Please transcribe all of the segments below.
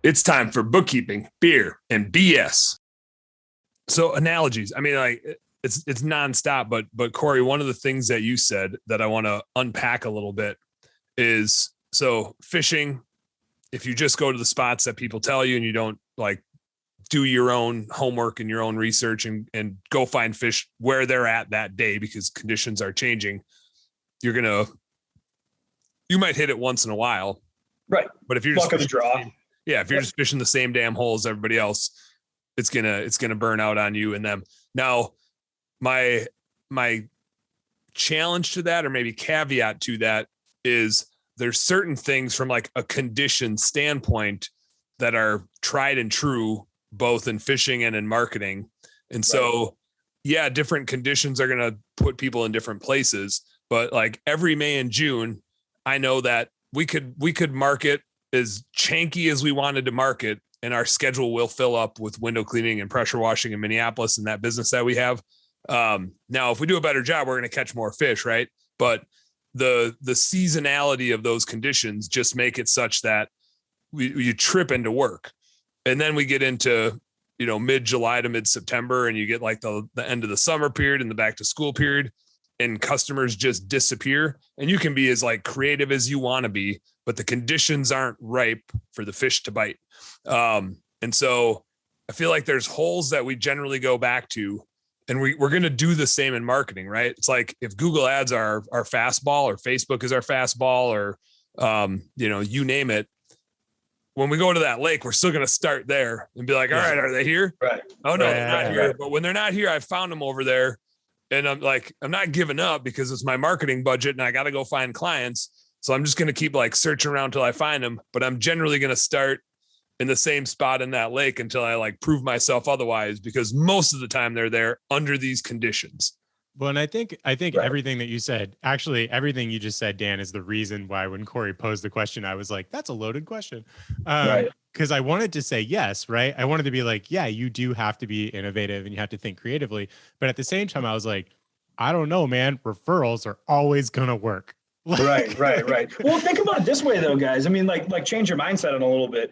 It's time for bookkeeping, beer, and BS. So analogies. I mean, like it's nonstop, but Cory, one of the things that you said that I want to unpack a little bit is so fishing. If you just go to the spots that people tell you and you don't like do your own homework and your own research and go find fish where they're at that day because conditions are changing, you might hit it once in a while. Right. But if you're just if you're just fishing the same damn holes as everybody else, it's gonna burn out on you and them. Now, my challenge to that, or maybe caveat to that, is there's certain things from like a condition standpoint that are tried and true, both in fishing and in marketing. And so, yeah, different conditions are going to put people in different places, but like every May and June, I know that we could market as chanky as we wanted to market, and our schedule will fill up with window cleaning and pressure washing in Minneapolis and that business that we have. Now, if we do a better job, we're going to catch more fish, right? But the seasonality of those conditions just make it such that you trip into work. And then we get into, mid-July to mid-September, and you get like the end of the summer period and the back to school period, and customers just disappear. And you can be as like creative as you want to be, but the conditions aren't ripe for the fish to bite. And so I feel like there's holes that we generally go back to, and we're going to do the same in marketing, right? It's like if Google ads are our fastball, or Facebook is our fastball, or, you name it. When we go to that lake, we're still going to start there and be like, all right, are they here? Right. Oh no, they're not here. But when they're not here, I found them over there. And I'm not giving up because it's my marketing budget and I got to go find clients. So I'm just going to keep like searching around till I find them, but I'm generally going to start in the same spot in that lake until I like prove myself otherwise, because most of the time they're there under these conditions. Well, and I think everything that you said, actually everything you just said, Dan, is the reason why when Cory posed the question, I was like, that's a loaded question. Because I wanted to say yes, right? I wanted to be like, yeah, you do have to be innovative and you have to think creatively. But at the same time, I was like, I don't know, man, referrals are always going to work. Right. Well, think about it this way though, guys. I mean, like change your mindset on a little bit.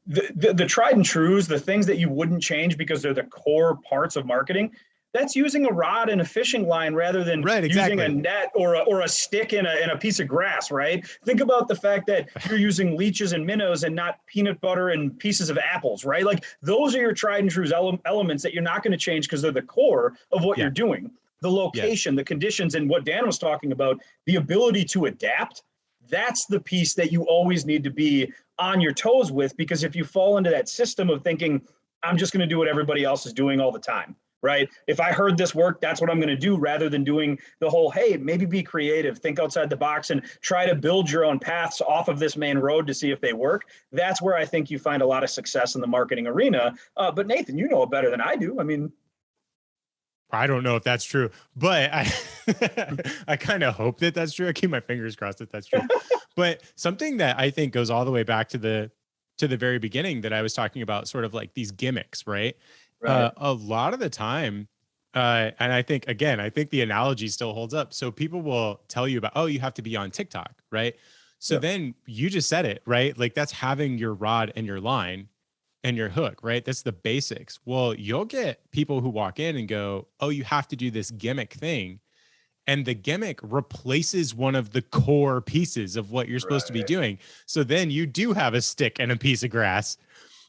The tried and trues, the things that you wouldn't change because they're the core parts of marketing, that's using a rod and a fishing line rather than using a net or a stick in a piece of grass, right? Think about the fact that you're using leeches and minnows and not peanut butter and pieces of apples, right? Like those are your tried and true elements that you're not going to change because they're the core of what you're doing. The location, the conditions, and what Dan was talking about, the ability to adapt, that's the piece that you always need to be on your toes with, because if you fall into that system of thinking, I'm just going to do what everybody else is doing all the time, right? If I heard this work, that's what I'm going to do, rather than doing the whole, hey, maybe be creative, think outside the box and try to build your own paths off of this main road to see if they work. That's where I think you find a lot of success in the marketing arena. But Nathan, you know it better than I do. I mean, I don't know if that's true, but I kind of hope that that's true. I keep my fingers crossed that that's true. But something that I think goes all the way back to the very beginning that I was talking about, sort of like these gimmicks, right? A lot of the time, and I think the analogy still holds up. So people will tell you about, oh, you have to be on TikTok, right? So then you just said it, right? Like that's having your rod and your line and your hook, right? That's the basics. Well, you'll get people who walk in and go, oh, you have to do this gimmick thing. And the gimmick replaces one of the core pieces of what you're supposed to be doing. So then you do have a stick and a piece of grass.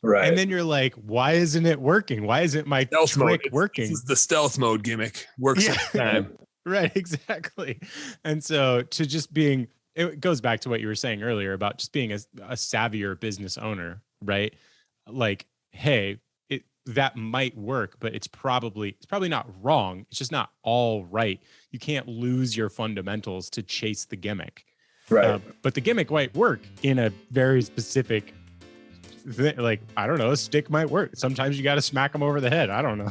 Right. And then you're like, why isn't it working? Why isn't my trick working? This is the stealth mode gimmick. Works every time. Right, exactly. And so it goes back to what you were saying earlier about just being a savvier business owner, right? Like, hey, that might work, but it's probably not wrong. It's just not all right. You can't lose your fundamentals to chase the gimmick. Right. But the gimmick might work in a very specific like, I don't know, a stick might work. Sometimes you got to smack them over the head. I don't know.